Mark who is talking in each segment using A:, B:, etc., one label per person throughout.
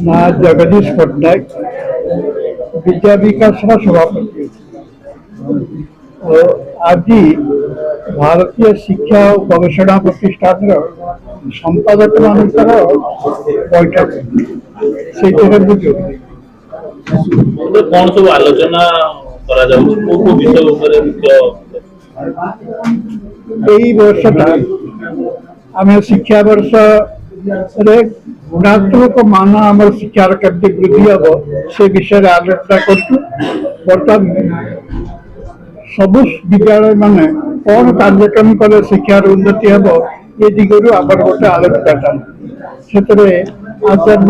A: ना जगदीश पट्टनायक विद्या विकास सभापति और आज भारतीय शिक्षा और गवेषणा प्रतिष्ठान संपादक मानकर बैठक से
B: कौन सब आलोचना
A: वर्षटा आम शिक्षा वर्ष गुणात्मक मान आम शिक्षार केमती वृद्धि हम से विषय आलोचना कर सब विद्यालय माने कौन कार्यक्रम कले शिक्षार उन्नति हम ये दिगरू आम गोटे आलोचना से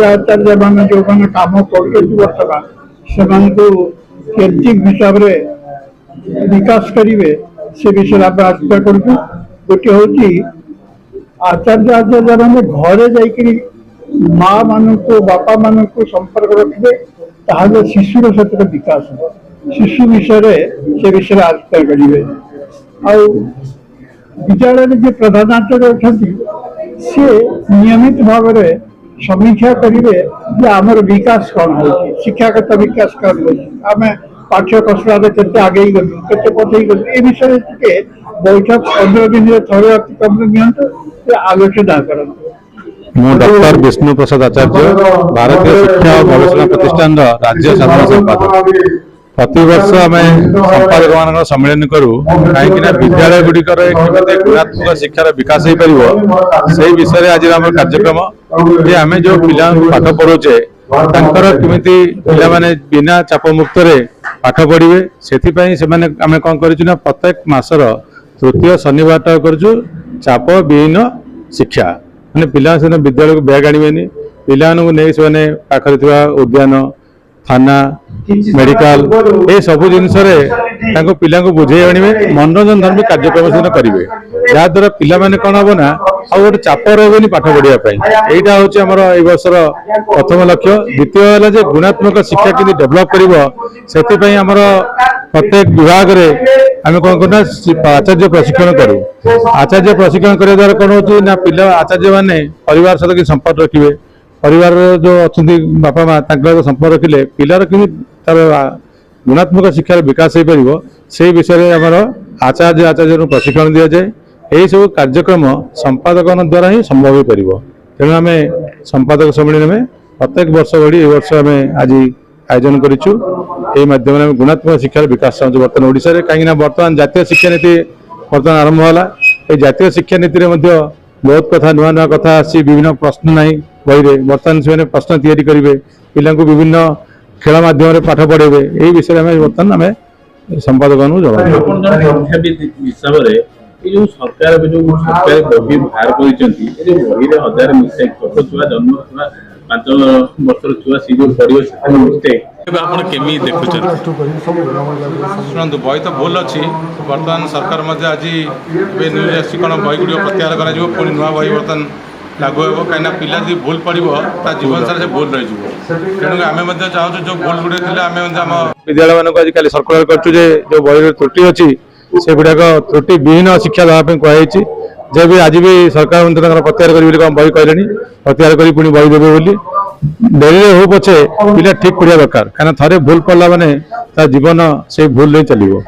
A: आचार्य मान जो मैंने कम कर बर्तमान से हिसाब से विकास करेंगे से विषय आप आलोचना करूँ गोटे हूँ आचार्य मैंने घरे जाकि माँ मान को बापा मान को संपर्क रखिए ताहले शिशुर क्षेत्र विकास हो शिशु विषय से विषय आलोचना करेंगे विद्यालय जो प्रधानाचार्य अच्छा सी नियमित भाव में समीक्षा करेंगे आमर विकास कौन हो शिक्षागत विकास कौन होमें पाठ्य खसड़ा के आगे गलु के पठे गलु ए विषय बैठक 15 दिन थे अतिक्रम नि आलोचना कर
C: डॉक्टर विष्णु प्रसाद आचार्य भारतीय शिक्षा और गवेषणा प्रतिष्ठान राज्य साधारण संपादक प्रति वर्ष आम संपादक मान सम्मेलन करूँ कहीं विद्यालय गुड़िकर गुणात्मक शिक्षार विकास हो पार से विषय आज आम कार्यक्रम जे आम जो पिला पाठ पढ़ुचे केमिति पिला माने बिना चाप मुक्त पाठ पढ़े से आम कौन कर प्रत्येक मासर तृतीय शनिवार करूँ चाप विहीन शिक्षा मैंने पिला विद्यालय को बैग आने पिला नहीं से पाखे उद्यान थाना मेडिकल ये सब जिनस पिला बुझे आने मनोरंजन धर्मी कार्यक्रम से करेंगे जहाद्वारा पिला माने कौन हम ना आ गए चाप रही पाठ पढ़ाई यहाँ हूँ आम वर्षर प्रथम लक्ष्य द्वितीय है गुणात्मक शिक्षा के डेभलप कर आमर प्रत्येक विभाग में आम कौन करना आचार्य प्रशिक्षण करूँ आचार्य प्रशिक्षण करने द्वारा कौन हो पिला आचार्य मैंने परिवार सहित संपर्क रखिए परिवार जो अच्छा बापा माँ संपर्क रखिले पिलार कि गुणात्मक शिक्षार विकास हो पार से विषय आमर आचार्य प्रशिक्षण दि जाए यही सब कार्यक्रम संपादक द्वारा ही संभव हो पार तेणु आम संपादक सम्मेलन में प्रत्येक वर्ष भरी वर्ष आम आज आयोजन करूँ माध्यम गुणात्मक शिक्षार विकास चाहूँ बर्तमान ओडिशा रे कहीं बर्तमान जातीय शिक्षा नीति बर्तमान आरंभ होला ये जातीय शिक्षा नीति में बहुत कथा नुआ नुआ कथा आसी विभिन्न प्रश्न ना बही में बर्तमान से प्रश्न तैयारी करेंगे पिला विभिन्न खेल माध्यम पाठ पढ़ेबे यही विषय में बर्तमान आम संपादक
B: हिसाब से जो सरकार बही बाहर कर मिस्टेक छोट छुआ जन्म 5 वर्षर छुआ सी जो पढ़े मिस्टेक आप केमी देखुं
C: शुणु बही तो भूल अच्छी बर्तमान सरकार आज न्यूज कौन बही गुड़ प्रत्याहार कर नुआ बही बर्तमान लागू हो कहीं पिला जी भूल पड़ो जीवन सारा से भूल रही तेणु आम चाहूँ जो भूल गुड़े आम विद्यालय मानक आजिकल सर्कुलर करूँ जो बही त्रुटि अच्छी से गुड़ाक त्रुटि विहीन शिक्षा देवाई कहुई जे भी आज भी सरकार प्रत्याहार करें बही कहले प्रत्याहार कर पुणी बही देवे बोली डेरी हो पछे पिला ठीक पढ़ा दरकार कहीं थे भूल पड़ा मैंने जीवन से भूल नहीं चलो।